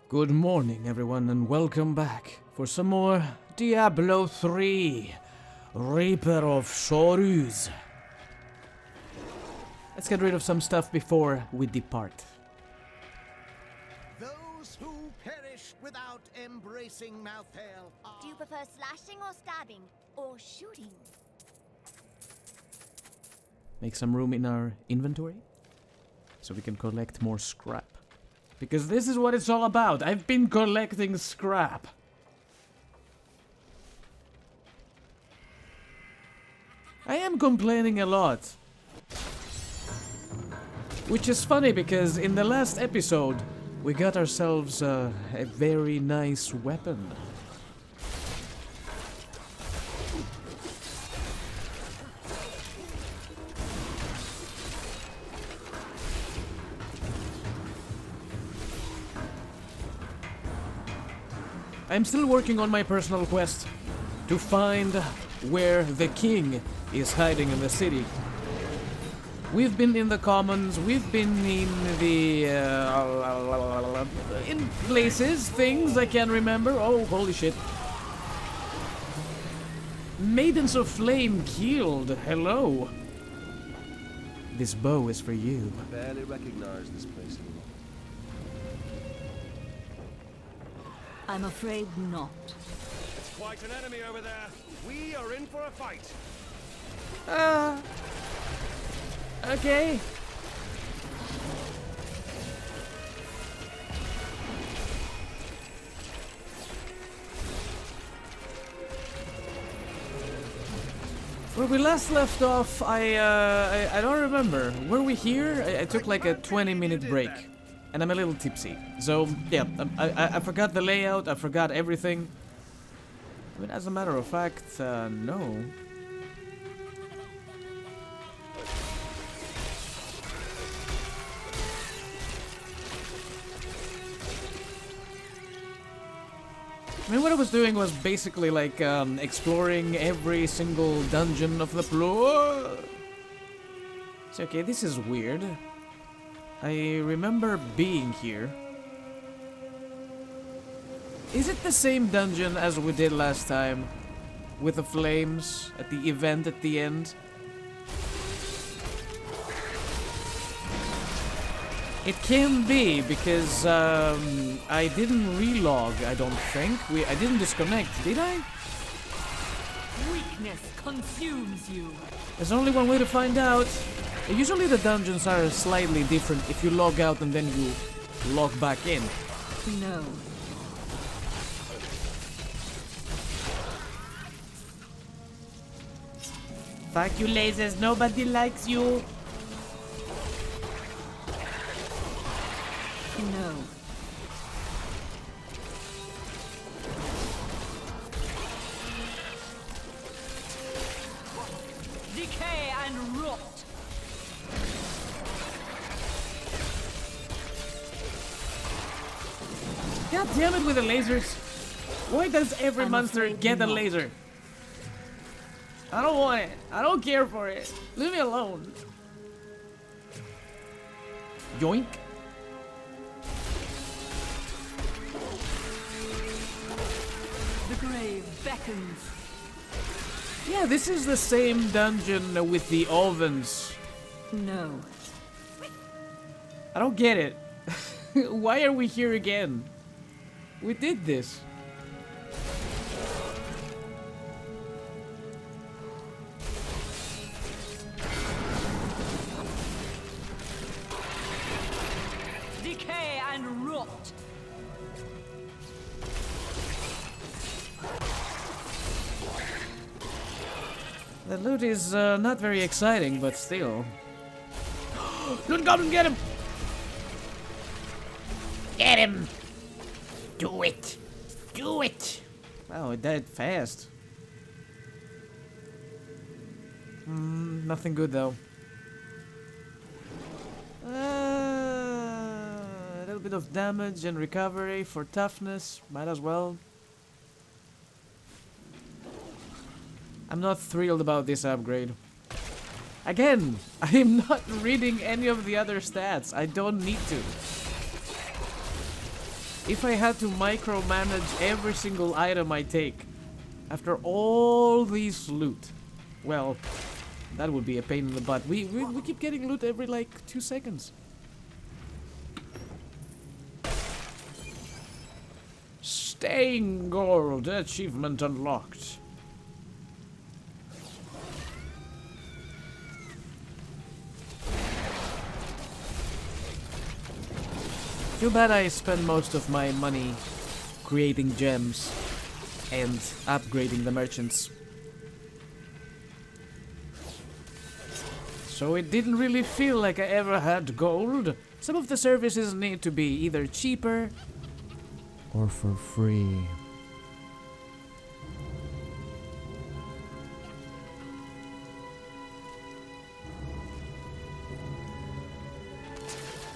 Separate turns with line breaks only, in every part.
Good morning, everyone, and welcome back for some more Diablo 3 Reaper of Sorrows. Let's get rid of some stuff before we depart.
Those who perish without embracing Malthael are...
Do you prefer slashing or stabbing? Or shooting?
Make some room in our inventory so we can collect more scrap. Because this is what it's all about. I've been collecting scrap. I am complaining a lot. Which is funny because in the last episode, we got ourselves a very nice weapon. I'm still working on my personal quest to find where the king is hiding in the city. We've been in the commons, we've been in the... in places, things I can't remember. Oh, holy shit. Maidens of Flame killed, hello. This bow is for you.
I barely recognize this place anymore.
I'm afraid not.
It's quite an enemy over there. We are in for a fight.
Okay. Where we last left off, I don't remember. Were we here? I took like a 20-minute break. And I'm a little tipsy. So, yeah, I forgot the layout, I forgot everything. I mean, as a matter of fact, no. I mean, what I was doing was basically like exploring every single dungeon of the floor. It's okay, this is weird. I remember being here. Is it the same dungeon as we did last time? With the flames at the event at the end? It can be, because I didn't relog, I don't think. I didn't disconnect, did I?
Weakness consumes you.
There's only one way to find out. Usually the dungeons are slightly different if you log out and then you log back in.
No.
Fuck you lasers, nobody likes you.
No. Decay and rot.
God damn it with the lasers. Why does every
I'm
monster
afraid
get a
not.
laser? I don't want it. I don't care for it. Leave me alone. Yoink.
The grave beckons.
Yeah, this is the same dungeon with the ovens.
No.
I don't get it. Why are we here again? We did this.
Decay and rot.
The loot is not very exciting, but still. Loot Goblin, get him! Get him! Do it! Do it! Wow, it died fast. Nothing good though. A little bit of damage and recovery for toughness, might as well. I'm not thrilled about this upgrade. Again, I'm not reading any of the other stats. I don't need to. if I had to micromanage every single item I take after all these loot, well, that would be a pain in the butt. We keep getting loot every like 2 seconds. Staying gold achievement unlocked. Too bad I spend most of my money creating gems and upgrading the merchants. So it didn't really feel like I ever had gold. Some of the services need to be either cheaper or for free.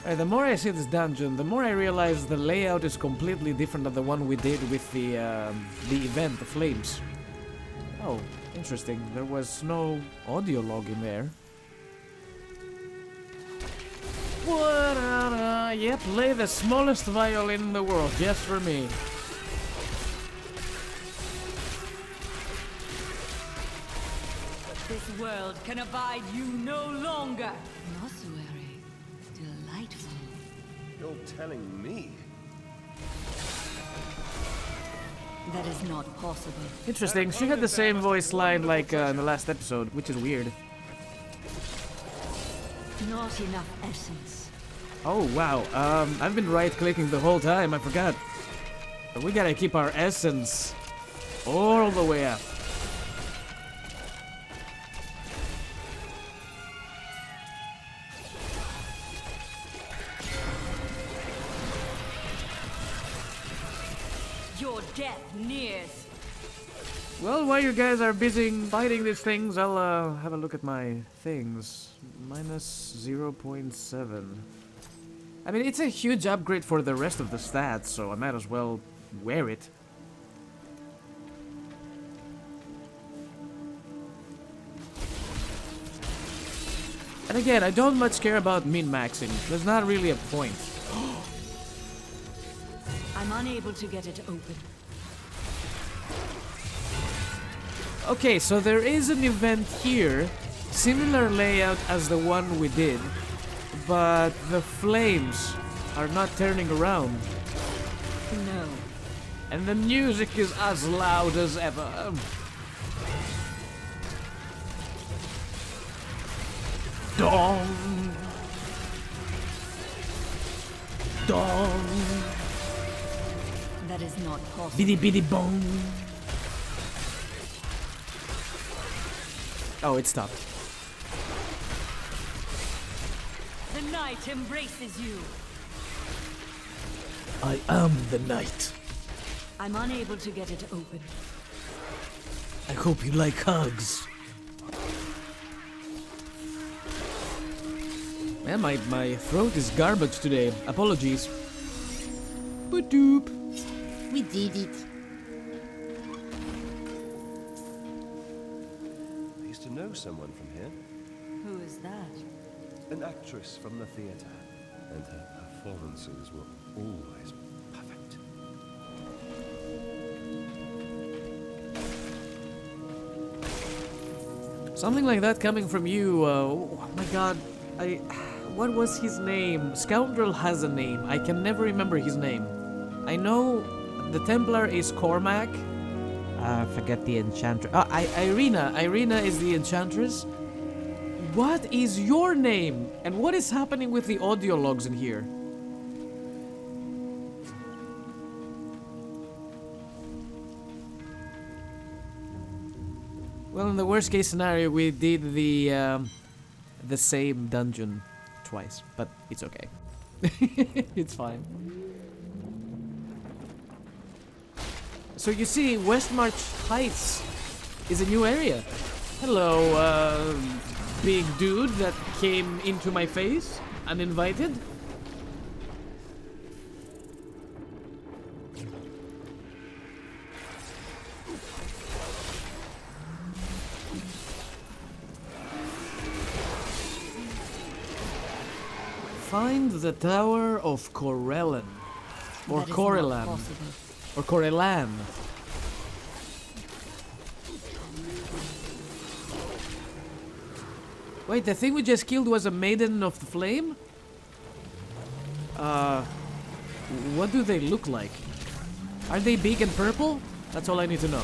The more I see this dungeon, the more I realize the layout is completely different than the one we did with the event, the flames. Oh, interesting. There was no audio log in there. What? Yep, play the smallest violin in the world, just for me.
This world can abide you no longer.
Ossuary. Delightful.
You're telling me?
That is not possible.
Interesting, she had the same voice line like in the last episode, which is weird.
Not enough essence.
Oh wow, I've been right-clicking the whole time, I forgot. But we gotta keep our essence all the way up.
Your death nears.
Well, while you guys are busy fighting these things, I'll have a look at my things. Minus 0.7. I mean, it's a huge upgrade for the rest of the stats, so I might as well wear it. And again, I don't much care about min-maxing. There's not really a point.
I'm unable to get it open.
Okay, so there is an event here, similar layout as the one we did, but the flames are not turning around.
No.
And the music is as loud as ever. Dong! Dong!
That is not possible.
Biddy biddy bong! Oh, it stopped.
The night embraces you.
I am the night.
I'm unable to get it open.
I hope you like hugs. Man, my throat is garbage today. Apologies. Ba-doop.
We did it.
I used to know someone from here.
Who is that?
An actress from the theatre. And her performances were always perfect.
Something like that coming from you, oh my god, what was his name? Scoundrel has a name, I can never remember his name. I know the Templar is Cormac, forget the Enchantress, Irina is the Enchantress. What is your name? And what is happening with the audio logs in here? Well, in the worst case scenario, we did the same dungeon twice, but it's okay. It's fine. So you see, Westmarch Heights is a new area. Hello, big dude that came into my face, uninvited. Find the Tower of Corellon. Or
That is not
Corelan.
possible.
Or Corelan. Wait, the thing we just killed was a Maiden of the Flame? What do they look like? Are they big and purple? That's all I need to know.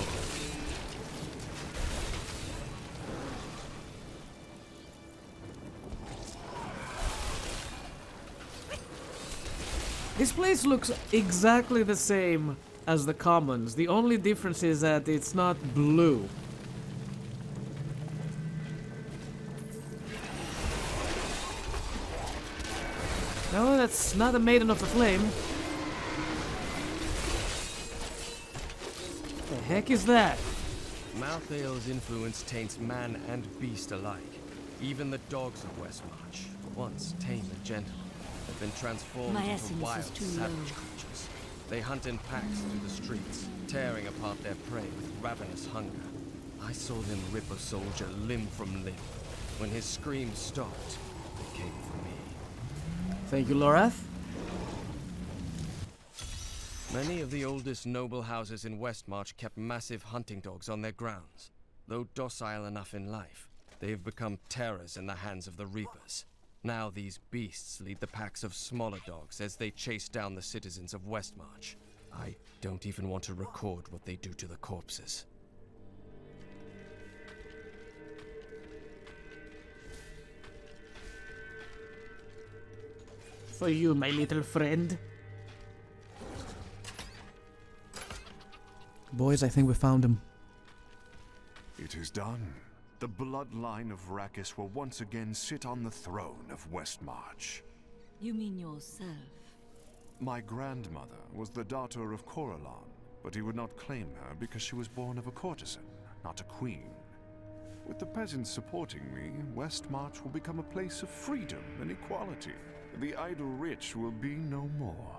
This place looks exactly the same as the commons. The only difference is that it's not blue. No, that's not a Maiden of the Flame. The heck is that?
Malthael's influence taints man and beast alike. Even the dogs of Westmarch, once tame and gentle, have been transformed
My
into
essence
wild,
is too
savage
low.
creatures. They hunt in packs through the streets, tearing apart their prey with ravenous hunger. I saw them rip a soldier limb from limb. When his screams stopped, they came for me.
Thank you, Lorath.
Many of the oldest noble houses in Westmarch kept massive hunting dogs on their grounds. Though docile enough in life, they have become terrors in the hands of the Reapers. Now these beasts lead the packs of smaller dogs as they chase down the citizens of Westmarch. I don't even want to record what they do to the corpses.
For you, my little friend. Boys, I think we found him.
It is done. The bloodline of Rakis will once again sit on the throne of Westmarch.
You mean yourself?
My grandmother was the daughter of Coralan, but he would not claim her because she was born of a courtesan, not a queen. With the peasants supporting me, Westmarch will become a place of freedom and equality. The idle rich will be no more.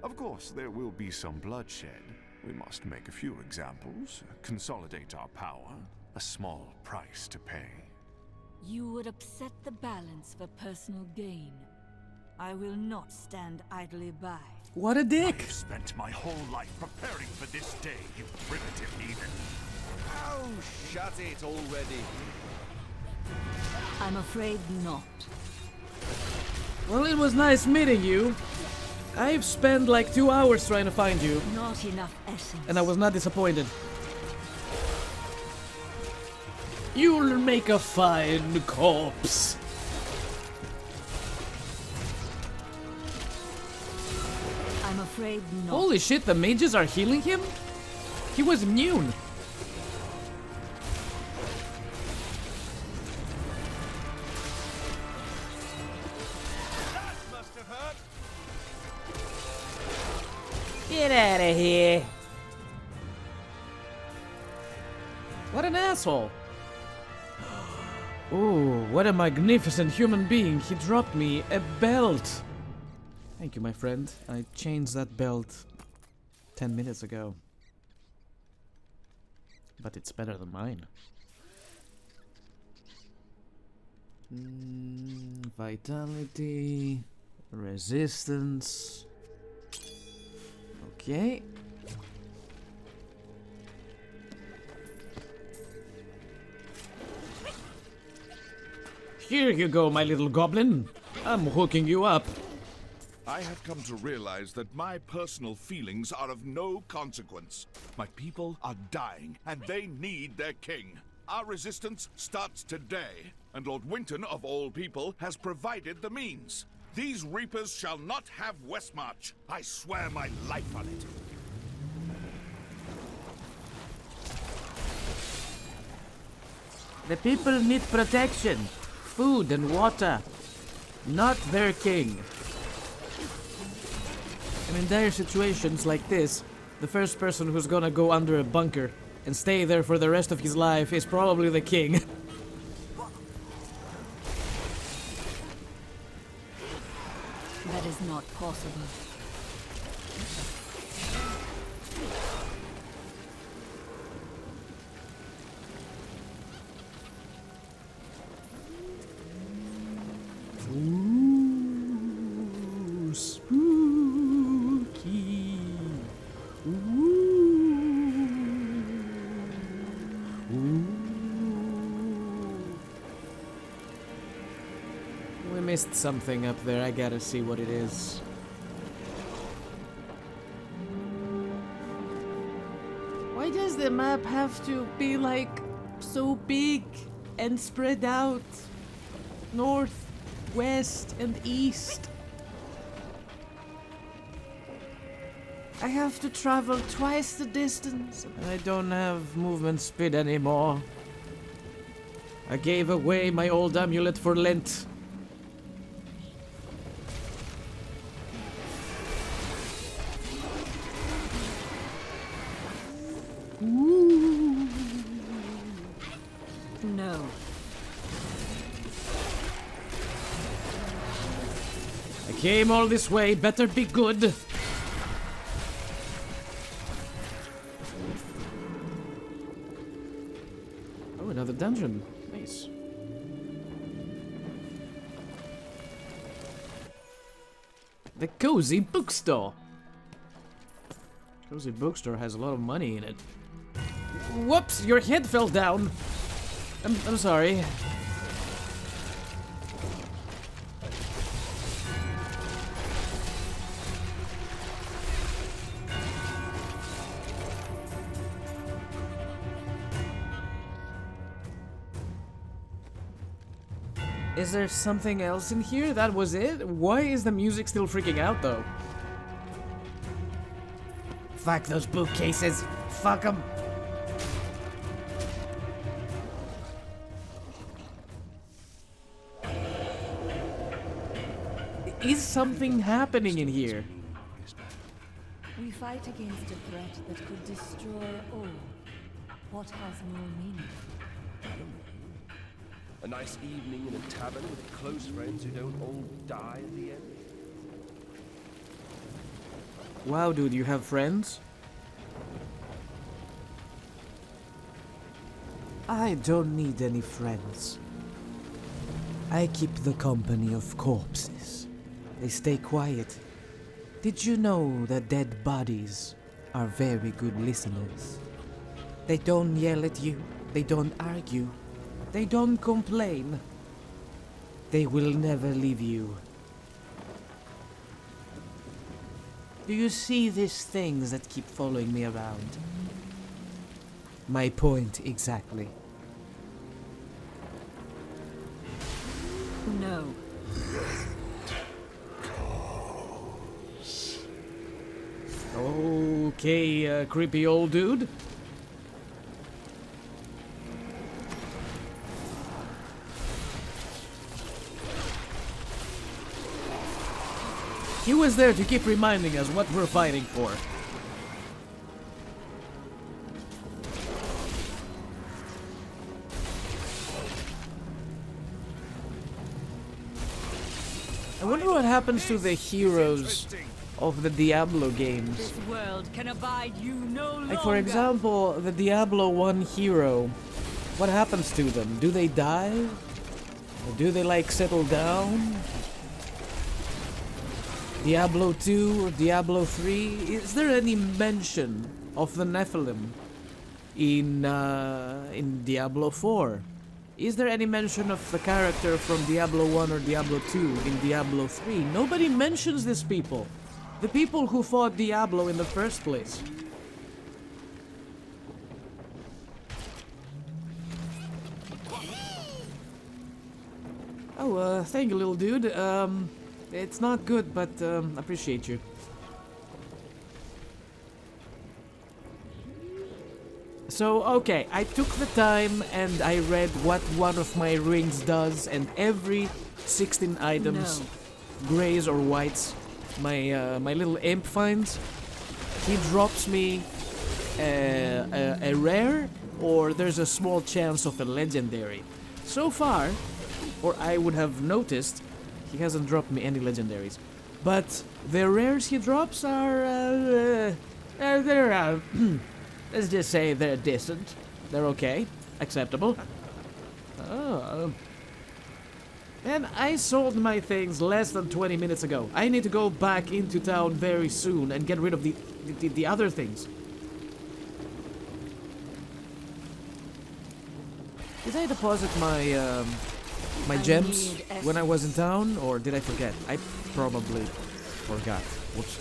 Of course, there will be some bloodshed. We must make a few examples, consolidate our power. A small price to pay.
You would upset the balance for personal gain. I will not stand idly by.
What a dick!
I've spent my whole life preparing for this day, you primitive heathen.
Oh, shut it already.
I'm afraid not.
Well, it was nice meeting you. I've spent like 2 hours trying to find you,
Not enough essence.
and I was not disappointed. You'll make a fine corpse.
I'm afraid not.
Holy shit, the mages are healing him? He was immune.
That must have hurt.
Get out of here. What an asshole. Oh, what a magnificent human being. He dropped me a belt. Thank you, my friend. I changed that belt 10 minutes ago. But it's better than mine. Vitality. Resistance. Okay. Here you go, my little goblin. I'm hooking you up.
I have come to realize that my personal feelings are of no consequence. My people are dying, and they need their king. Our resistance starts today, and Lord Winton, of all people, has provided the means. These Reapers shall not have Westmarch. I swear my life on it.
The people need protection, food and water, not their king. And in dire situations like this, the first person who's gonna go under a bunker and stay there for the rest of his life is probably the king.
That is not possible.
Ooh, spooky. missed something up there. I gotta see what it is. Why does the map have to be like so big and spread out? North, west, and east. I have to travel twice the distance, and I don't have movement speed anymore. I gave away my old amulet for Lent.
No.
I came all this way, better be good. Oh, another dungeon. Nice. The Cozy Bookstore. Cozy Bookstore has a lot of money in it. Whoops, your head fell down. I'm sorry. Is there something else in here? That was it? Why is the music still freaking out though? Fuck those bookcases. Fuck them. Is something happening in here?
We fight against a threat that could destroy all. What has more meaning?
A nice evening in a tavern with close friends who don't all die at the end.
Wow, dude, you have friends? I don't need any friends. I keep the company of corpses. They stay quiet. Did you know that dead bodies are very good listeners? They don't yell at you. They don't argue. They don't complain. They will never leave you. Do you see these things that keep following me around? My point exactly.
No.
Okay, creepy old dude. He was there to keep reminding us what we're fighting for. I wonder what happens to the heroes of the Diablo games.
This world can abide you no longer.
Like for example, the Diablo 1 hero. What happens to them? Do they die? Or do they like settle down? Diablo 2 or Diablo 3? Is there any mention of the Nephilim in Diablo 4? Is there any mention of the character from Diablo 1 or Diablo 2 in Diablo 3? Nobody mentions these people. The people who fought Diablo in the first place. Oh, thank you, little dude. It's not good, but appreciate you. So, okay, I took the time and I read what one of my rings does, and every 16 items, grays or whites, my little imp finds, he drops me a rare, or there's a small chance of a legendary. So far, or I would have noticed, he hasn't dropped me any legendaries. But the rares he drops are, they're let's just say they're decent. They're okay. Acceptable. Oh. And I sold my things less than 20 minutes ago. I need to go back into town very soon and get rid of the other things. Did I deposit my my gems when I was in town, or did I forget? I probably forgot. Whoops.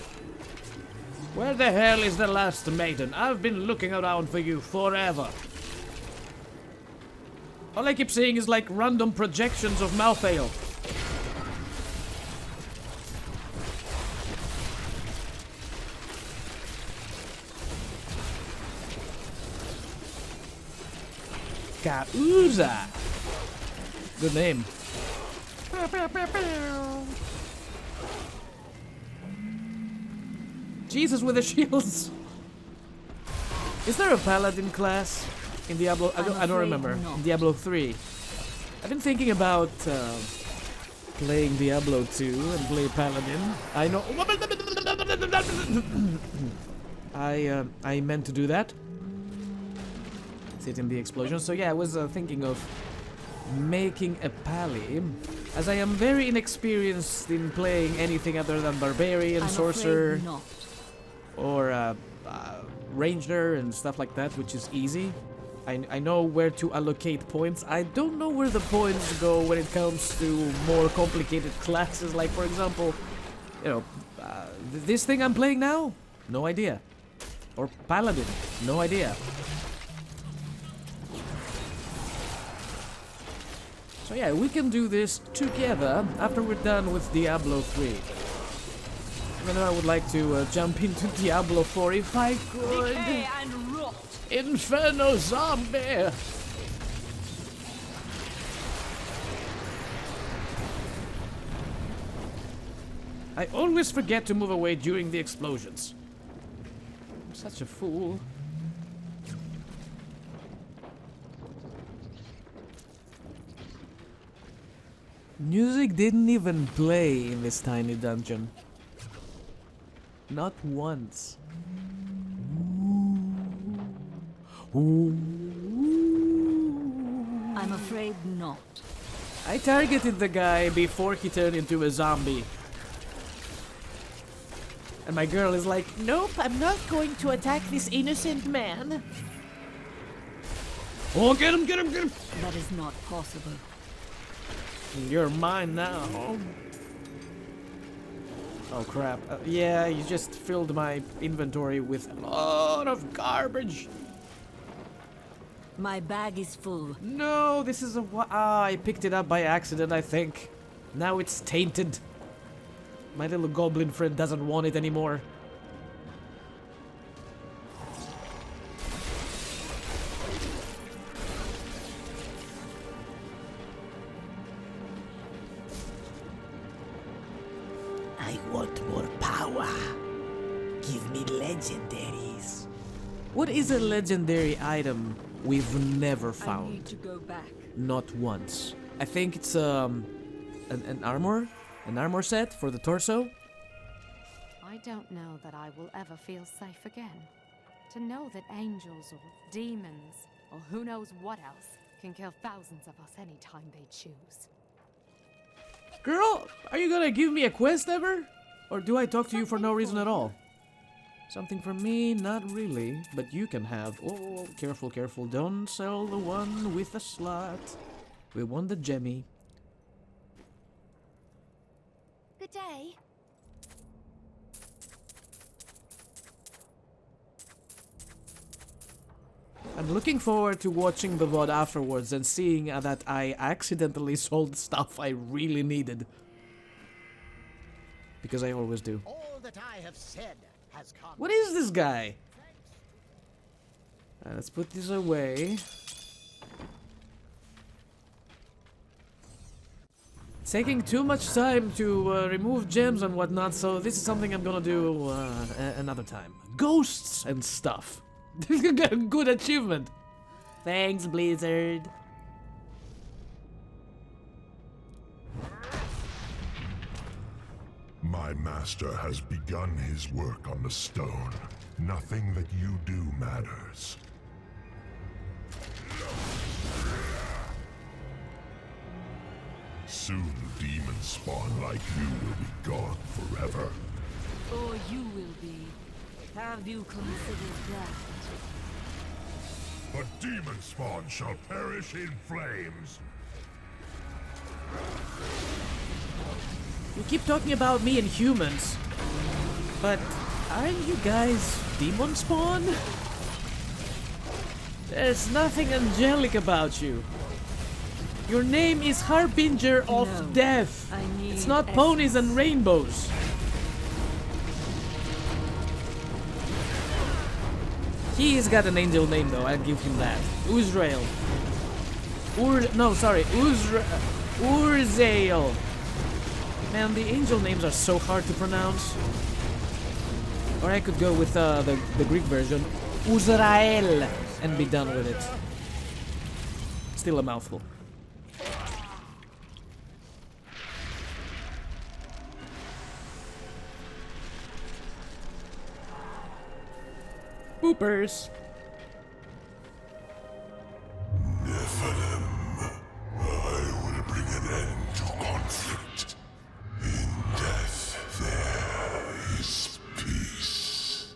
Where the hell is the last maiden? I've been looking around for you forever. All I keep seeing is like random projections of Malthael. Kauza. Good name. Jesus with the shields. Is there a paladin class in Diablo? I don't remember. In Diablo 3. I've been thinking about playing Diablo 2 and play paladin. I know. I meant to do that. Sit in the explosion. So yeah, I was thinking of making a pally, as I am very inexperienced in playing anything other than barbarian, sorcerer, or ranger and stuff like that, which is easy. I know where to allocate points. I don't know where the points go when it comes to more complicated classes, like for example, you know, this thing I'm playing now? No idea. Or paladin? No idea. So yeah, we can do this together after we're done with Diablo 3. Even though I would like to jump into Diablo 4 if I could.
Decay and rot.
Inferno zombie! I always forget to move away during the explosions. I'm such a fool. Music didn't even play in this tiny dungeon. Not once. Ooh.
I'm afraid not.
I targeted the guy before he turned into a zombie. And my girl is like, nope, I'm not going to attack this innocent man. Oh, get him, get him, get him!
That is not possible.
You're mine now. Oh crap. Yeah, you just filled my inventory with a lot of garbage.
My bag is full.
No, this is a... I picked it up by accident, I think. Now it's tainted. My little goblin friend doesn't want it anymore. I want more power. Give me legendaries. What is a legendary item we've never found?
I need to go back.
Not once. I think it's an armor? An armor set for the torso?
I don't know that I will ever feel safe again. To know that angels or demons, or who knows what else, can kill thousands of us anytime they choose.
Girl, are you gonna give me a quest ever? Or do I talk to you for no reason at all? Something for me? Not really, but you can have. Oh, careful, careful. Don't sell the one with the slot. We want the gemmy.
Good day.
I'm looking forward to watching the VOD afterwards and seeing that I accidentally sold stuff I really needed. Because I always do.
All that I have said has come.
What is this guy? Let's put this away. It's taking too much time to remove gems and whatnot, so this is something I'm gonna do another time. Ghosts and stuff. Good achievement. Thanks, Blizzard.
My master has begun his work on the stone. Nothing that you do matters. Soon Demonspawn like you will be gone forever.
Or you will be. Have you considered that?
But Demonspawn shall perish in flames.
You keep talking about me and humans, but aren't you guys Demonspawn? There's nothing angelic about you. Your name is Harbinger of Death. It's not ponies and rainbows. He's got an angel name though, I'll give him that. Uzrael. Urzael. Man, the angel names are so hard to pronounce. Or I could go with the Greek version, Uzrael, and be done with it. Still a mouthful. Boopers.
Nephilim, I will bring an end to conflict. In death there is peace.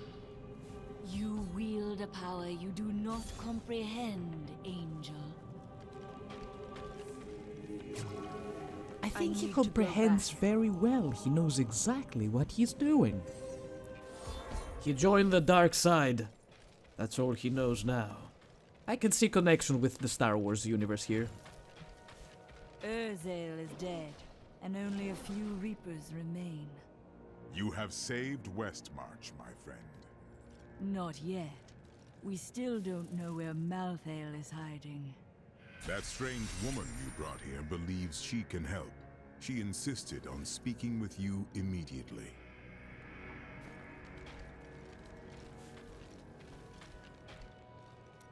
You wield a power you do not comprehend, Angel.
I think he comprehends very well. He knows exactly what he's doing. He joined the dark side. That's all he knows now. I can see connection with the Star Wars universe here.
Urzael is dead, and only a few Reapers remain.
You have saved Westmarch, my friend.
Not yet. We still don't know where Malthael is hiding.
That strange woman you brought here believes she can help. She insisted on speaking with you immediately.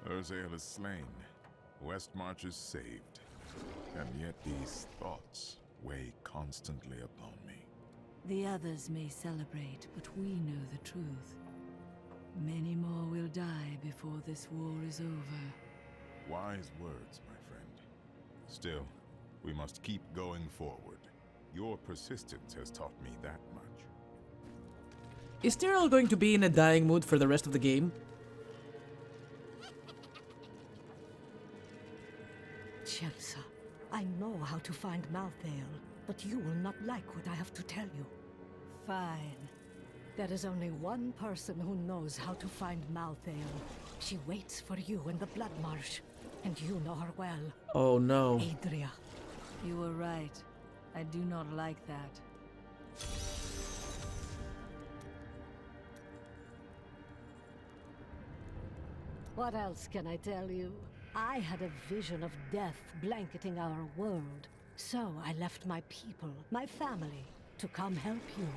Urzael is slain. Westmarch is saved. And yet these thoughts weigh constantly upon me.
The others may celebrate, but we know the truth. Many more will die before this war is over.
Wise words, my friend. Still, we must keep going forward. Your persistence has taught me that much.
Is Tyrell going to be in a dying mood for the rest of the game?
Chelsea, I know how to find Malthael, but you will not like what I have to tell you.
Fine.
There is only one person who knows how to find Malthael. She waits for you in the Blood Marsh, and you know her well.
Oh no.
Adria.
You were right. I do not like that.
What else can I tell you? I had a vision of death blanketing our world. So I left my people, my family, to come help you.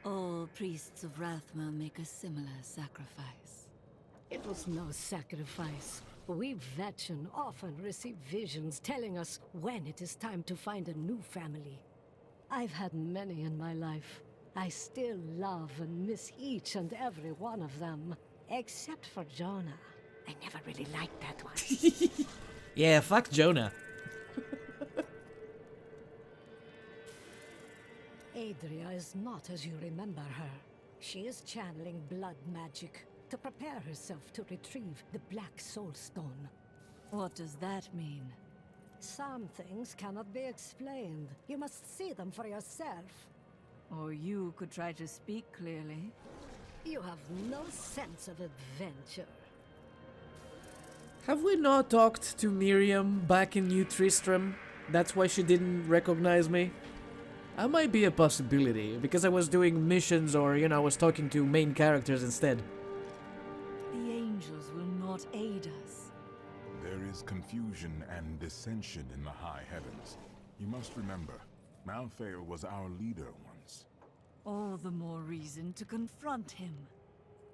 All priests of Rathma make a similar sacrifice.
It was no sacrifice. We Vetchen often receive visions telling us when it is time to find a new family. I've had many in my life. I still love and miss each and every one of them. Except for Jonah. I never really liked that one.
Yeah, fuck Jonah.
Adria is not as you remember her. She is channeling blood magic to prepare herself to retrieve the Black Soul Stone.
What does that mean?
Some things cannot be explained. You must see them for yourself.
Or you could try to speak clearly.
You have no sense of adventure.
Have we not talked to Miriam back in New Tristram? That's why she didn't recognize me? I might be a possibility, because I was doing missions or, I was talking to main characters instead.
The angels will not aid us.
There is confusion and dissension in the high heavens. You must remember, Malthael was our leader once.
All the more reason to confront him.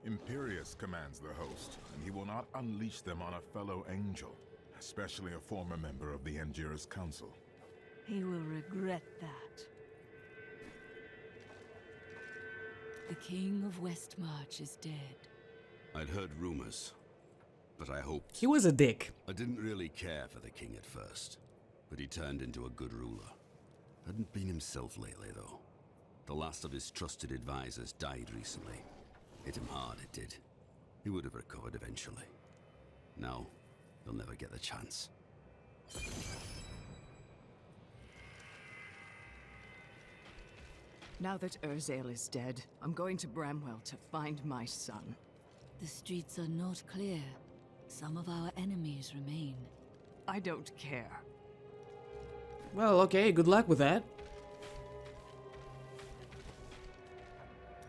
Imperius commands the host, and he will not unleash them on a fellow angel, especially a former member of the Engira's Council.
He will regret that. The King of Westmarch is dead.
I'd heard rumors, but I hoped...
He was a dick.
I didn't really care for the king at first, but he turned into a good ruler. Hadn't been himself lately, though. The last of his trusted advisors died recently. Hit him hard, it did. He would have recovered eventually. Now, he'll never get the chance.
Now that Urzael is dead, I'm going to Bramwell to find my son.
The streets are not clear. Some of our enemies remain.
I don't care.
Well, okay, good luck with that.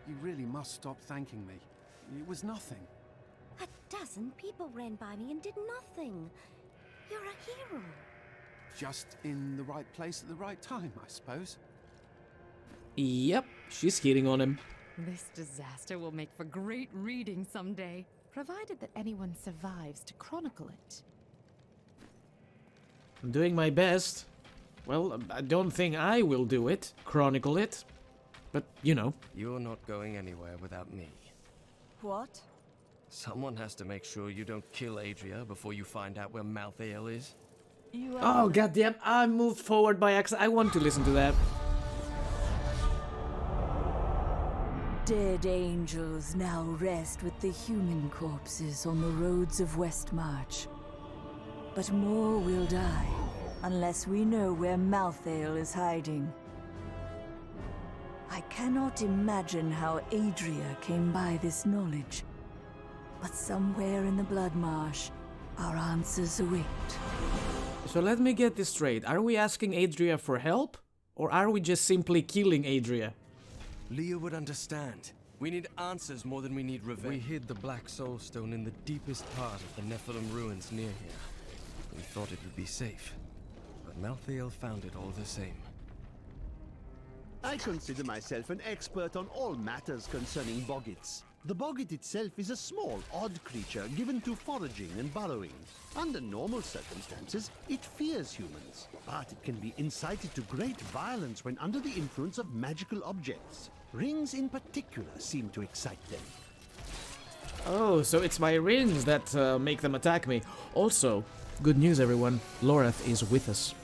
You really must stop thanking me. It was nothing.
A dozen people ran by me and did nothing. You're a hero.
Just in the right place at the right time, I suppose.
Yep, she's hitting on him.
This disaster will make for great reading someday, provided that anyone survives to chronicle it.
I'm doing my best. Well, I don't think I will do it, chronicle it. But, you know.
You're not going anywhere without me.
What?
Someone has to make sure you don't kill Adria before you find out where Malthael is.
Oh, goddamn, I moved forward by accident. I want to listen to that.
Dead angels now rest with the human corpses on the roads of Westmarch. But more will die, unless we know where Malthael is hiding. I cannot imagine how Adria came by this knowledge. But somewhere in the Blood Marsh, our answers await.
So let me get this straight. Are we asking Adria for help? Or are we just simply killing Adria?
Leah would understand. We need answers more than we need revenge. We hid the Black Soul Stone in the deepest part of the Nephilim ruins near here. We thought it would be safe. But Malthael found it all the same.
I consider myself an expert on all matters concerning boggits. The boggit itself is a small, odd creature given to foraging and burrowing. Under normal circumstances, it fears humans, but it can be incited to great violence when under the influence of magical objects. Rings in particular seem to excite them.
Oh, so it's my rings that make them attack me. Also, good news everyone, Lorath is with us.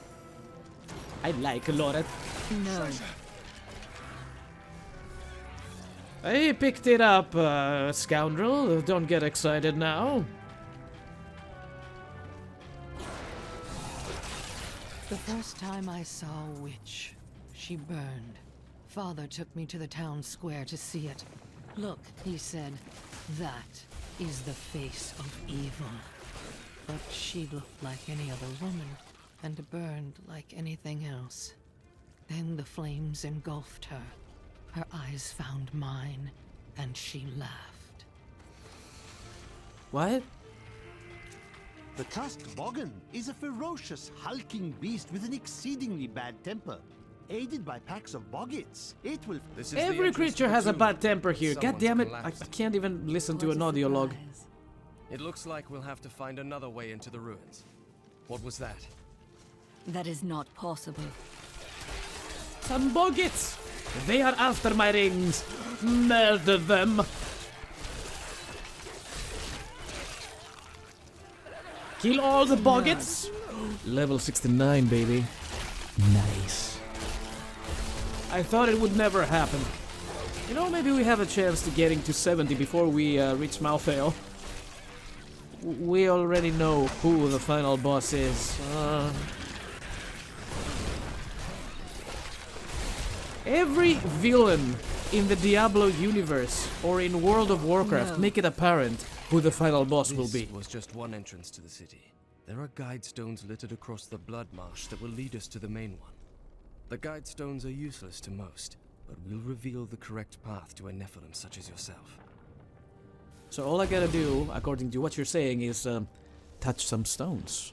I like Lorath.
No.
I picked it up, scoundrel. Don't get excited now.
The first time I saw a witch, she burned. Father took me to the town square to see it. Look, he said, that is the face of evil. But she looked like any other woman, and burned like anything else. Then the flames engulfed her. Her eyes found mine, and she laughed.
What?
The tusked boggin is a ferocious, hulking beast with an exceedingly bad temper. Aided by packs of boggits, it will...
Every creature has a bad temper here. God damn it, I can't even listen to an audio log.
It looks like we'll have to find another way into the ruins. What was that?
That is not possible.
Some boggits! They are after my rings. Murder them. Kill all the boggits. Level 69, baby. Nice. I thought it would never happen. You know, maybe we have a chance to getting to 70 before we reach Malthael. We already know who the final boss is. Every villain in the Diablo universe or in World of Warcraft make it apparent who the final boss will be.
This was just one entrance to the city. There are guide stones littered across the Blood Marsh that will lead us to the main one. The guide stones are useless to most, but will reveal the correct path to a Nephilim such as yourself.
So all I gotta do, according to what you're saying, is touch some stones.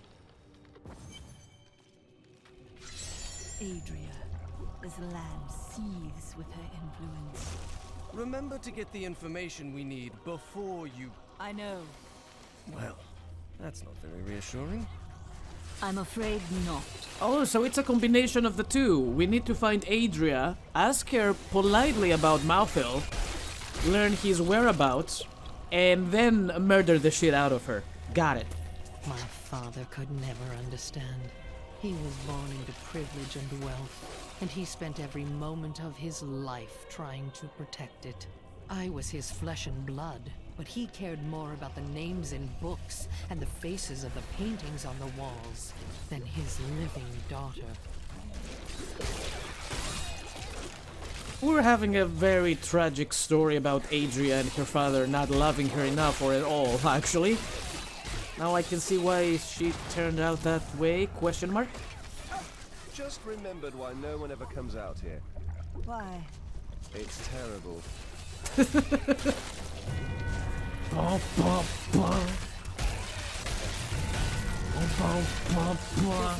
Adria, this land seethes with her influence.
Remember to get the information we need before you...
I know.
Well, that's not very reassuring.
I'm afraid not.
Oh, so it's a combination of the two. We need to find Adria, ask her politely about Malthael, learn his whereabouts, and then murder the shit out of her. Got it.
My father could never understand. He was born into privilege and wealth, and he spent every moment of his life trying to protect it. I was his flesh and blood, but he cared more about the names in books and the faces of the paintings on the walls than his living daughter.
we're having a very tragic story about Adria and her father not loving her enough or at all, actually. Now I can see why she turned out that way, question mark?
Just remembered why no one ever comes out here.
Why?
It's terrible.
This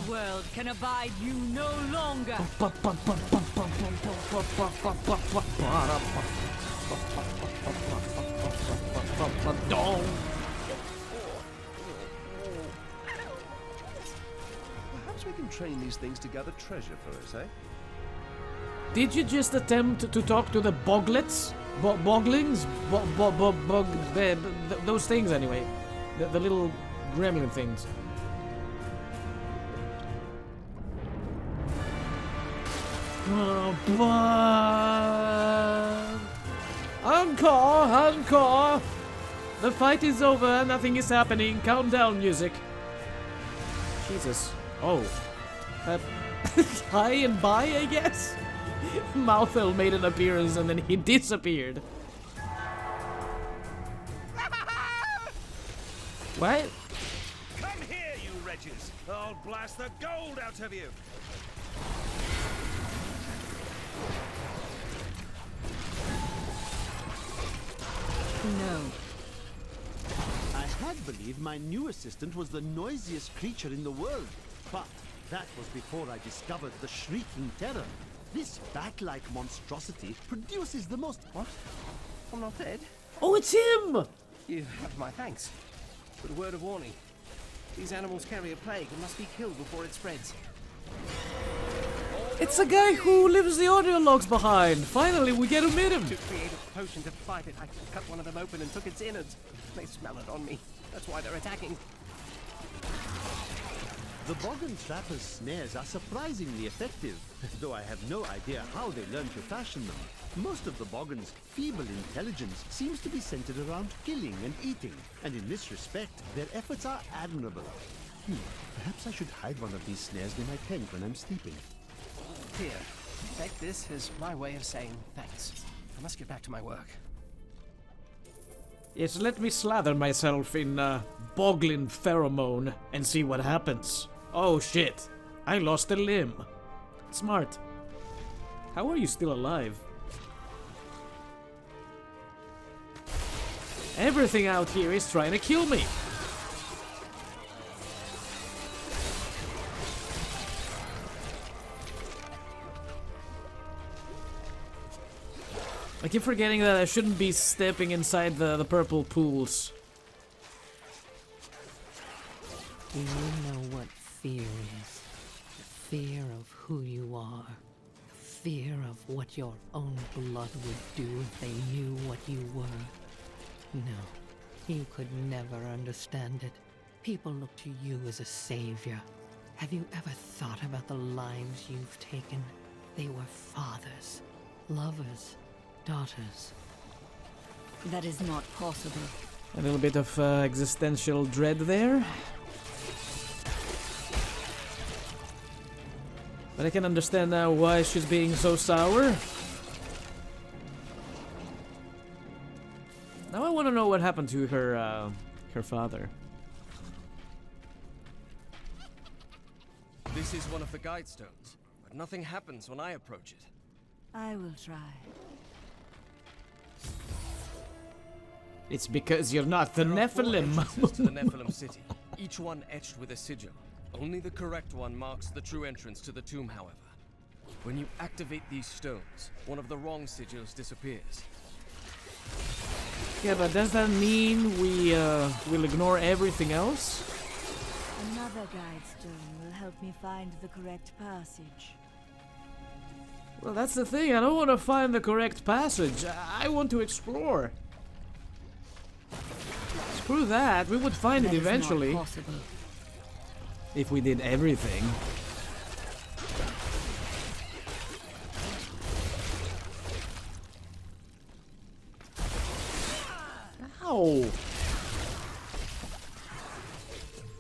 world can abide you no longer.
Perhaps we can train these things to gather treasure for us, eh?
Did you just attempt to talk to the boglets? Boglings? Those things anyway. The little gremlin things. Encore! Encore! The fight is over, nothing is happening. Countdown music. Jesus. Oh. Hi and bye, I guess? Mouthel made an appearance and then he disappeared. What?
Come here, you wretches! I'll blast the gold out of you!
No.
I had believed my new assistant was the noisiest creature in the world, but that was before I discovered the Shrieking Terror. This bat-like monstrosity produces the most...
What? I'm not dead.
Oh, it's him!
You have my thanks. But a word of warning. These animals carry a plague and must be killed before it spreads.
It's a guy who leaves the audio logs behind. Finally, we get to meet him.
To create a potion to fight it, I cut one of them open and took its innards. They smell it on me. That's why they're attacking.
The Boggin Trapper's snares are surprisingly effective, though I have no idea how they learned to fashion them. Most of the Boggin's feeble intelligence seems to be centered around killing and eating, and in this respect, their efforts are admirable. Perhaps I should hide one of these snares near my tent when I'm sleeping.
Here, take this as my way of saying thanks. I must get back to my work.
Yes, let me slather myself in Boglin pheromone and see what happens. Oh shit, I lost a limb. Smart. How are you still alive? Everything out here is trying to kill me. I keep forgetting that I shouldn't be stepping inside the purple pools.
Do you know what fear is? The fear of who you are. The fear of what your own blood would do if they knew what you were. No, you could never understand it. People look to you as a savior. Have you ever thought about the lives you've taken? They were fathers, lovers, daughters.
That is not possible.
A little bit of existential dread there. But I can understand now why she's being so sour. Now I want to know what happened to her father.
This is one of the guide stones, but nothing happens when I approach it.
I will try.
It's because you're not the Nephilim.
To the Nephilim city, each one etched with a sigil. Only the correct one marks the true entrance to the tomb, however. When you activate these stones, one of the wrong sigils disappears.
Yeah, but does that mean we will ignore everything else?
Another guide stone will help me find the correct passage.
Well, that's the thing. I don't want to find the correct passage. I want to explore. Screw that. We would find it eventually.
Not possible.
If we did everything. Ow!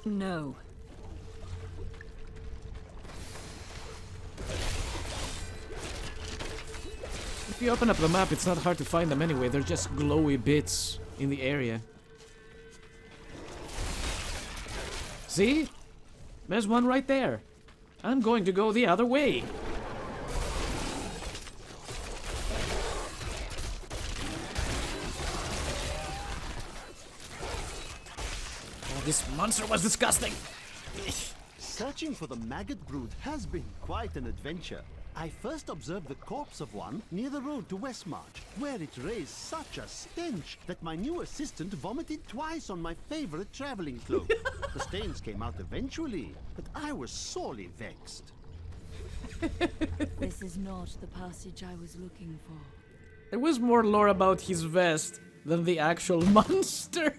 No.
If you open up the map, it's not hard to find them anyway. They're just glowy bits in the area. See? There's one right there. I'm going to go the other way. Oh, this monster was disgusting.
Searching for the maggot brood has been quite an adventure. I first observed the corpse of one near the road to Westmarch, where it raised such a stench that my new assistant vomited twice on my favorite traveling cloak. The stains came out eventually, but I was sorely vexed.
This is not the passage I was looking for.
There was more lore about his vest than the actual monster.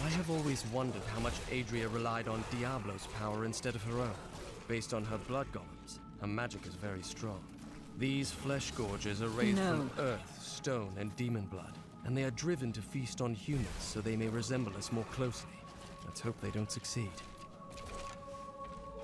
I have always wondered how much Adria relied on Diablo's power instead of her own. Based on her blood golems, her magic is very strong. These flesh gorges are raised from earth, stone, and demon blood, and they are driven to feast on humans so they may resemble us more closely. Let's hope they don't succeed.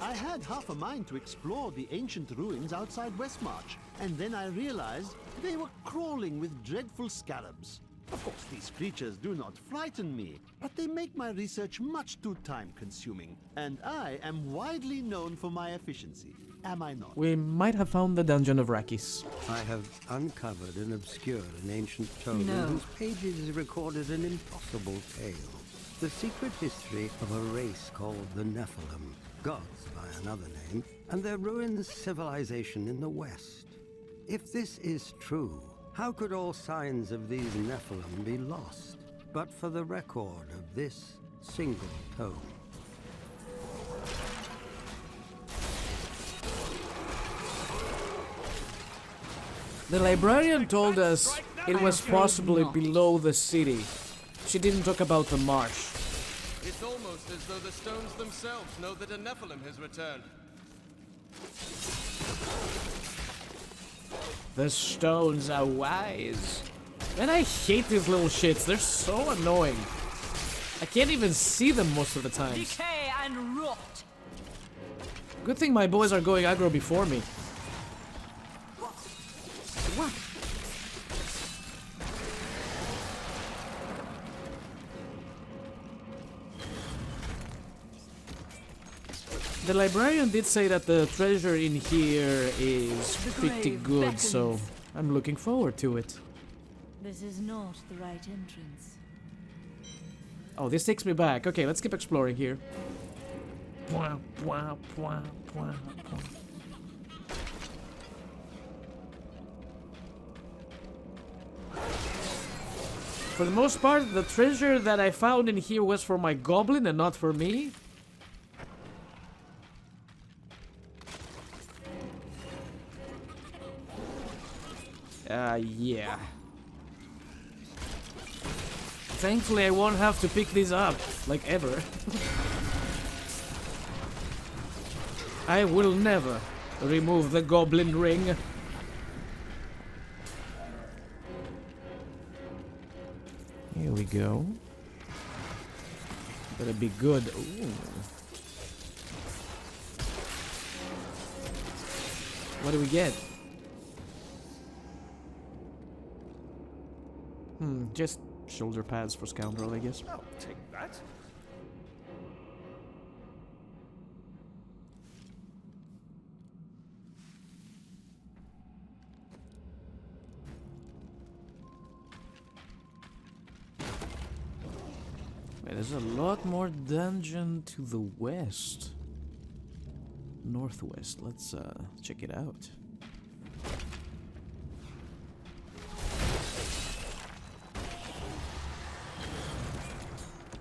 I had half a mind to explore the ancient ruins outside Westmarch, and then I realized they were crawling with dreadful scarabs. Of course, these creatures do not frighten me, but they make my research much too time-consuming, and I am widely known for my efficiency. Am I not?
We might have found the dungeon of Rakis.
I have uncovered and obscured an ancient tome in whose pages recorded an impossible tale. The secret history of a race called the Nephilim, gods by another name, and their ruined civilization in the west. If this is true, how could all signs of these Nephilim be lost, but for the record of this single tome?
The librarian told us it was possibly below the city. She didn't talk about the marsh.
It's almost as though the stones themselves know that a Nephilim has returned.
The stones are wise. And I hate these little shits. They're so annoying. I can't even see them most of the time.
Decay and rot.
Good thing my boys are going aggro before me.
What?
The librarian did say that the treasure in here is pretty good, so I'm looking forward to it.
This is not the right entrance.
Oh, this takes me back. Okay, let's keep exploring here. For the most part, the treasure that I found in here was for my goblin and not for me. Yeah. Thankfully, I won't have to pick these up, like ever. I will never remove the goblin ring. Here we go. Better be good. Ooh. What do we get? Just shoulder pads for scoundrel, I guess.
I'll take that.
Wait, there's a lot more dungeon to the west. Northwest. Let's check it out.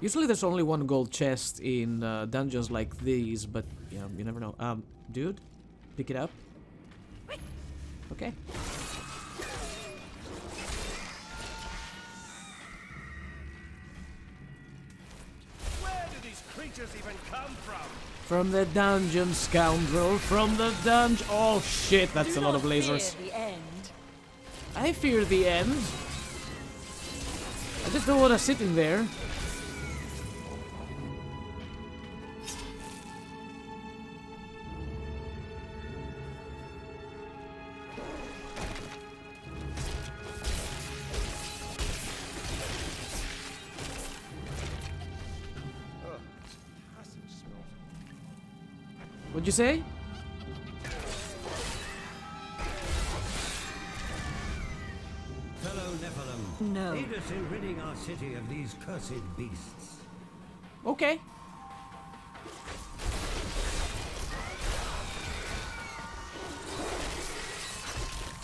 Usually there's only one gold chest in dungeons like these, but yeah, you never know. Dude, pick it up. Okay.
Where do these creatures even come from?
From the dungeon, scoundrel. From the dungeon. Oh shit, that's a lot of lasers.
Fear the end.
I fear the end. I just don't want to sit in there. What'd you say?
Fellow Nephilim,
No.
aid us in ridding our city of these cursed beasts.
Okay.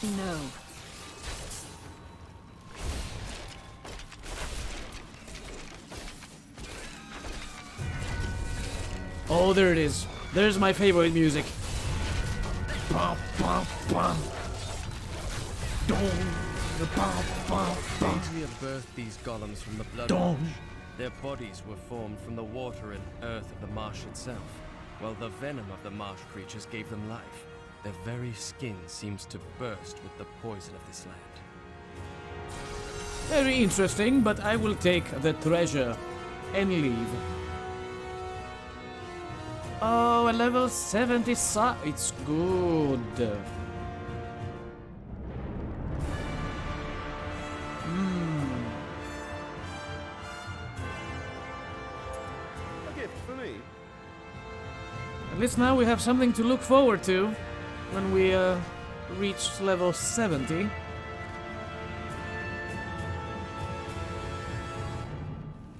No.
Oh, there it is. There's my favorite music. Bum, bum, bum.
Daedria birthed these golems from the blood marsh. Their bodies were formed from the water and earth of the marsh itself, while the venom of the marsh creatures gave them life. Their very skin seems to burst with the poison of this land.
Very interesting, but I will take the treasure and leave. Oh, a level 70 it's good.
A gift for me.
At least now we have something to look forward to when we reach level 70.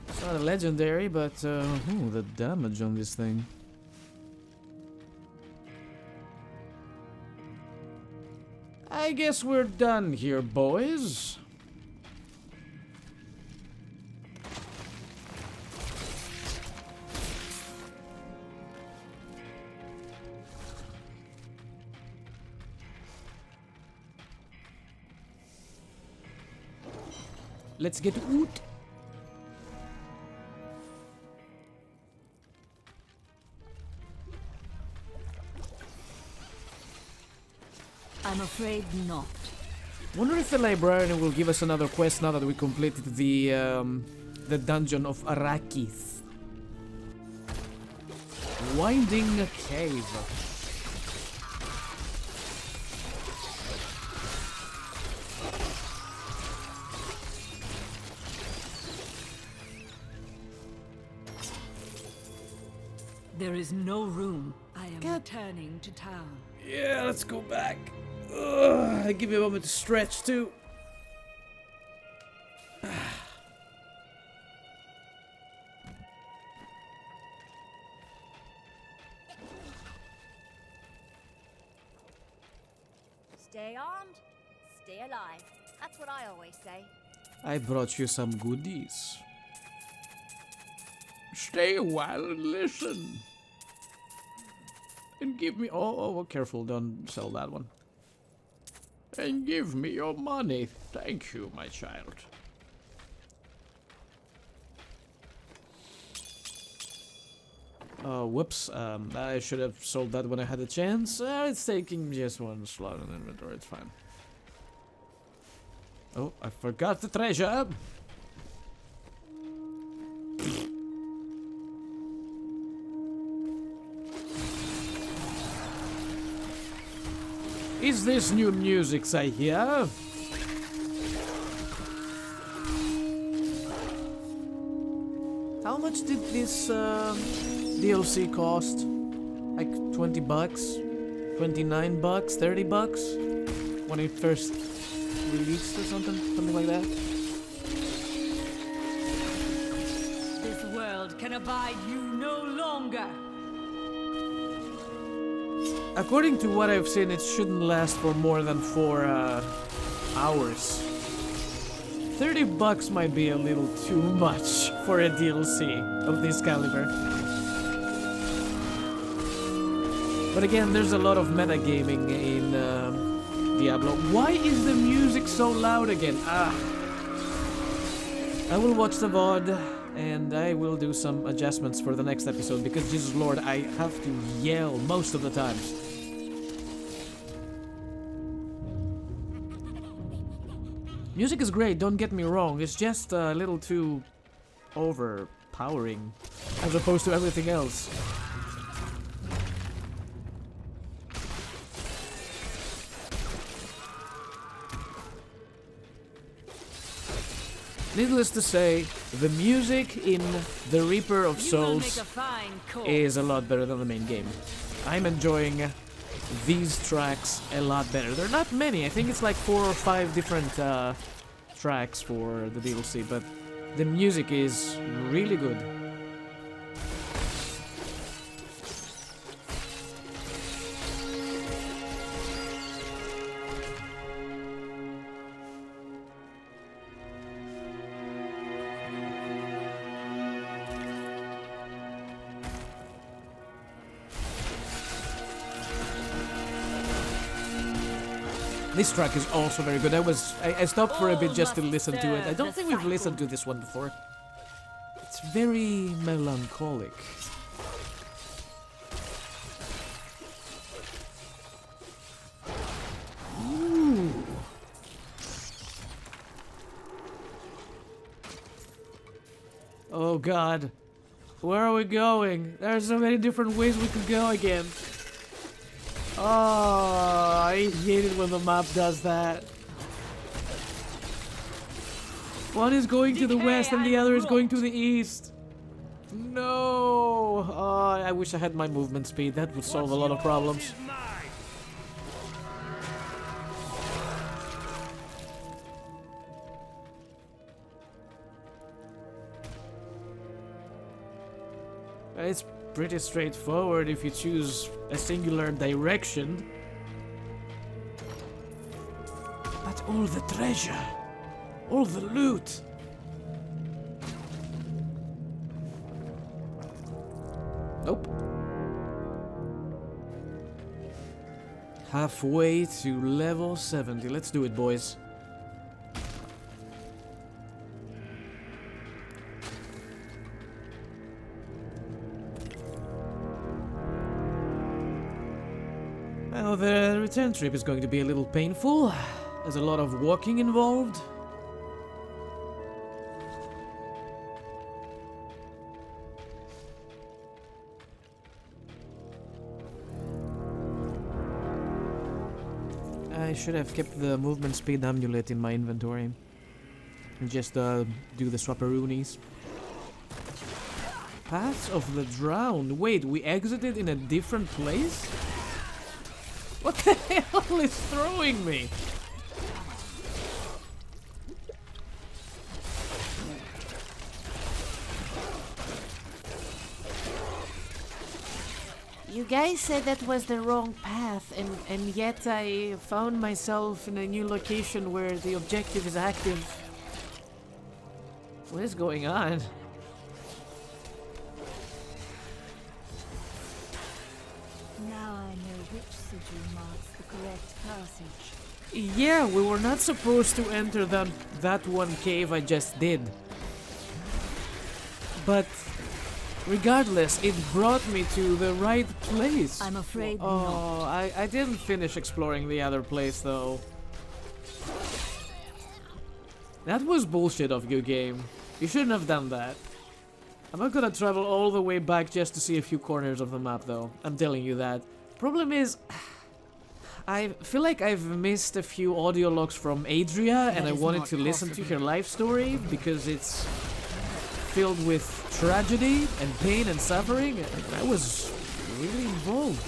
It's not a legendary, but ooh, the damage on this thing. I guess we're done here, boys. Let's get out.
I'm afraid not.
Wonder if the librarian will give us another quest now that we completed the dungeon of Arrakis. Winding a cave.
There is no room. I am returning to town.
Yeah, let's go back. Ugh, give me a moment to stretch too.
Stay armed, stay alive. That's what I always say.
I brought you some goodies. Stay a while and listen. And give me... Oh, careful, don't sell that one. And give me your money. Thank you, my child. Oh, whoops. I should have sold that when I had a chance. It's taking just one slot in inventory, it's fine. Oh, I forgot the treasure. Is this new music I hear? How much did this DLC cost? Like 20 bucks? 29 bucks? 30 bucks? When it first released or something? Something like that?
This world can abide you no longer.
According to what I've seen, it shouldn't last for more than 4 hours. 30 bucks might be a little too much for a DLC of this caliber. But again, there's a lot of metagaming in Diablo. Why is the music so loud again? I will watch the VOD and I will do some adjustments for the next episode because, Jesus Lord, I have to yell most of the times. Music is great, don't get me wrong, it's just a little too overpowering as opposed to everything else. Needless to say, the music in The Reaper of Souls is a lot better than the main game. I'm enjoying these tracks a lot better. They're not many. I think it's like 4 or 5 different tracks for the DLC, but the music is really good. This track is also very good. I stopped for a bit just to listen to it. I don't think we've listened to this one before. It's very melancholic. Ooh. Oh god. Where are we going? There are so many different ways we could go again. Oh, I hate it when the map does that. One is going to the west and the other is going to the east. No! Oh, I wish I had my movement speed. That would solve a lot of problems. It's pretty straightforward if you choose a singular direction. But all the treasure, all the loot. Nope. Halfway to level 70. Let's do it, boys. Well, the return trip is going to be a little painful. There's a lot of walking involved. I should have kept the movement speed amulet in my inventory. And just do the swapperoonies. Paths of the Drowned. Wait, we exited in a different place? What the hell is throwing me? You guys said that was the wrong path, and yet I found myself in a new location where the objective is active. What is going on?
Now I know which sigil marks the correct passage.
Yeah, we were not supposed to enter that one cave I just did. But regardless, it brought me to the right place.
I'm afraid
not. I didn't finish exploring the other place though. That was bullshit of you, game. You shouldn't have done that. I'm not gonna travel all the way back just to see a few corners of the map though. I'm telling you that. Problem is, I feel like I've missed a few audio logs from Adria and I wanted to listen to her life story because it's filled with tragedy and pain and suffering, and I was really involved.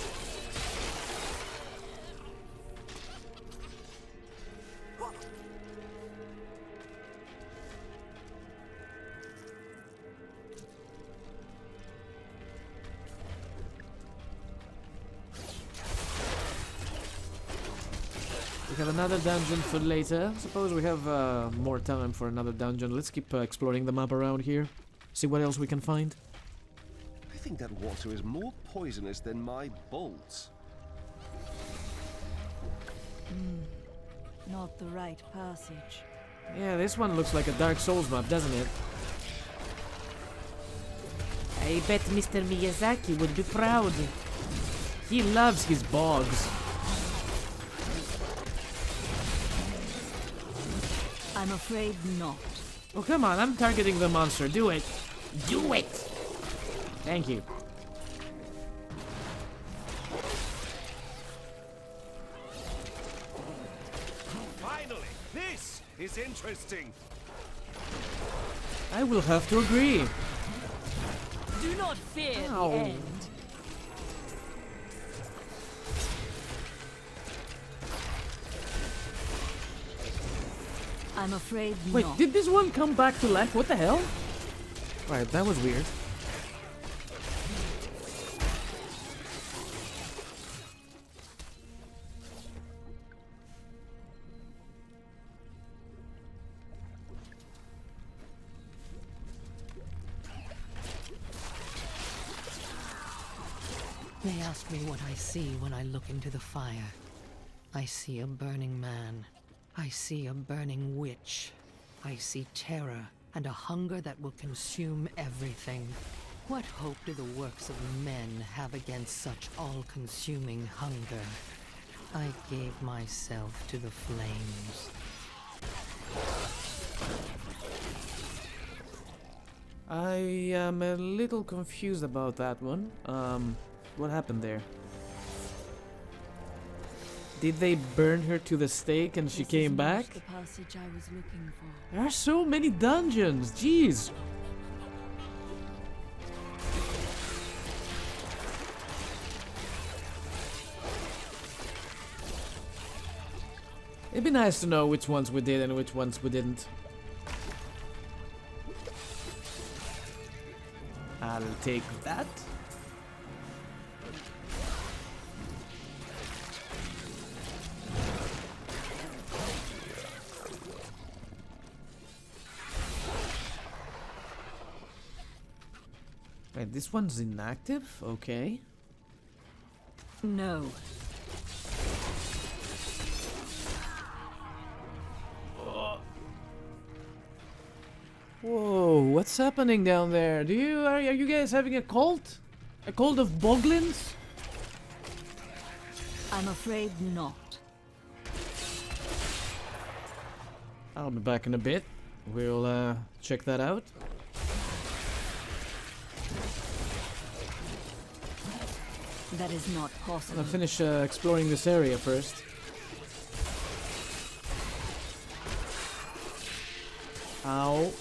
We have another dungeon for later. Suppose we have more time for another dungeon. Let's keep exploring the map around here. See what else we can find.
I think that water is more poisonous than my bolts.
Not the right passage.
Yeah, this one looks like a Dark Souls map, doesn't it? I bet Mr. Miyazaki would be proud. He loves his bogs.
I'm afraid not.
Oh, come on, I'm targeting the monster. Do it. Do it! Thank you.
Finally! This is interesting!
I will have to agree.
Do not fear
Ow.
the end. I'm afraid
Wait,
not.
did this one come back to life? What the hell? Right, that was weird.
They ask me what I see when I look into the fire. I see a burning man. I see a burning witch. I see terror and a hunger that will consume everything. What hope do the works of men have against such all-consuming hunger? I gave myself to the flames.
I am a little confused about that one. What happened there? Did they burn her to the stake and she came back?
The passage I was looking for.
There are so many dungeons, jeez! It'd be nice to know which ones we did and which ones we didn't. I'll take that. Wait, this one's inactive? Okay.
No.
Whoa, what's happening down there? Are you guys having a cult? A cult of boglins?
I'm afraid not.
I'll be back in a bit. We'll check that out.
That is not possible.
I'll finish exploring this area first. Ow.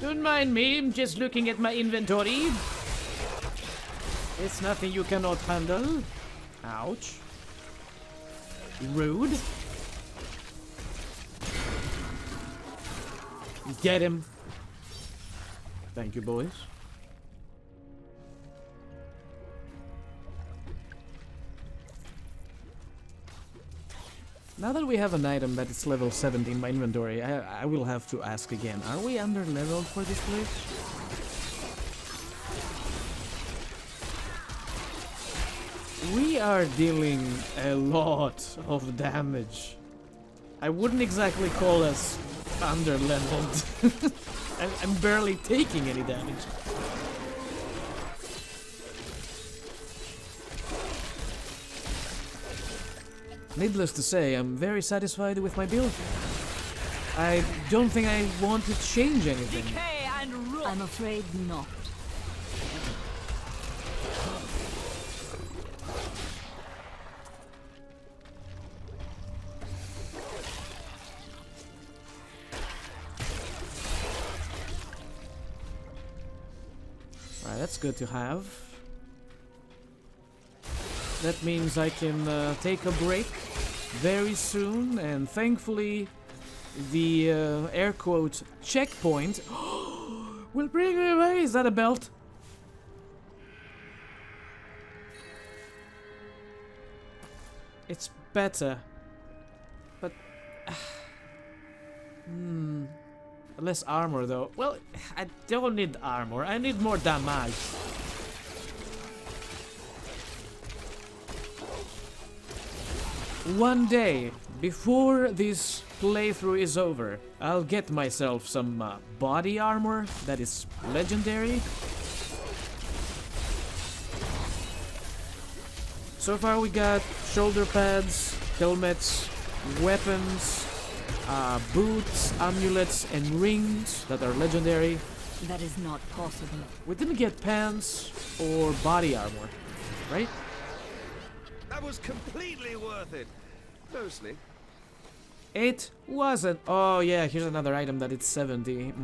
Don't mind me, I'm just looking at my inventory. It's nothing you cannot handle. Ouch. Rude. Get him. Thank you, boys. Now that we have an item that is level 70 in my inventory, I will have to ask again. Are we under leveled for this place? We are dealing a lot of damage. I wouldn't exactly call us under leveled. I'm barely taking any damage. Needless to say, I'm very satisfied with my build. I don't think I want to change anything.
I'm afraid not.
Alright, that's good to have. That means I can take a break very soon, and thankfully the air quote checkpoint will bring me away. Is that a belt? It's better, but less armor though. Well, I don't need armor, I need more damage. One day, before this playthrough is over, I'll get myself some body armor that is legendary. So far we got shoulder pads, helmets, weapons, boots, amulets, and rings that are legendary.
That is not possible.
We didn't get pants or body armor, right?
That was completely worth it. Mostly.
It wasn't. Oh yeah, here's another item that it's 70.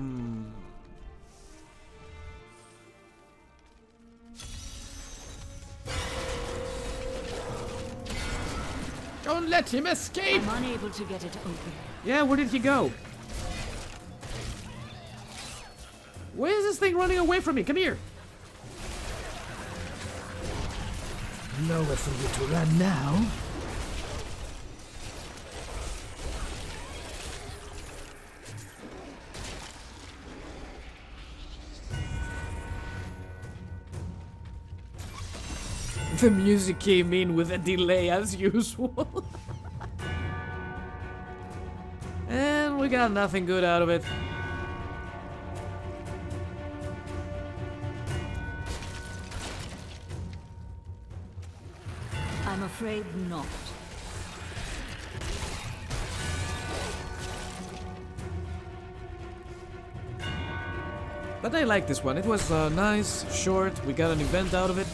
Don't let him escape!
I'm unable to get it open.
Yeah, where did he go? Where is this thing running away from me? Come here! Nowhere for you to run now. The music came in with a delay as usual. And we got nothing good out of it.
I'm afraid not.
But I like this one. It was nice, short, we got an event out of it.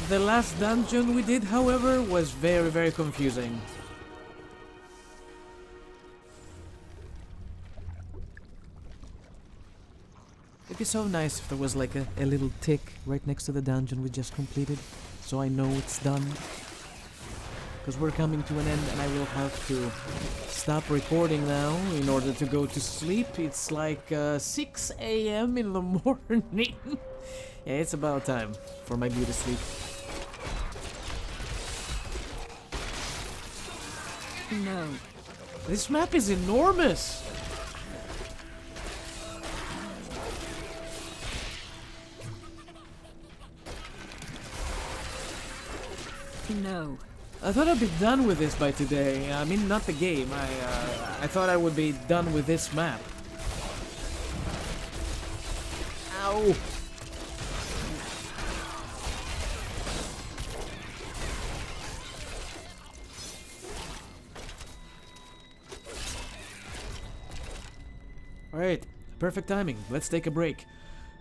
The last dungeon we did, however, was very, very confusing. It'd be so nice if there was like a little tick right next to the dungeon we just completed, so I know it's done. Because we're coming to an end and I will have to stop recording now in order to go to sleep. It's like 6 a.m. in the morning. Yeah, it's about time for my beauty sleep.
No.
This map is enormous!
No.
I thought I'd be done with this by today. I mean, not the game. I thought I would be done with this map. Ow! Alright, perfect timing. Let's take a break.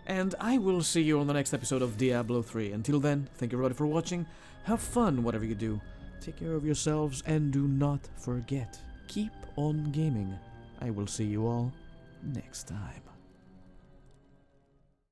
And I will see you on the next episode of Diablo 3. Until then, thank you everybody for watching. Have fun, whatever you do. Take care of yourselves and do not forget, keep on gaming. I will see you all next time.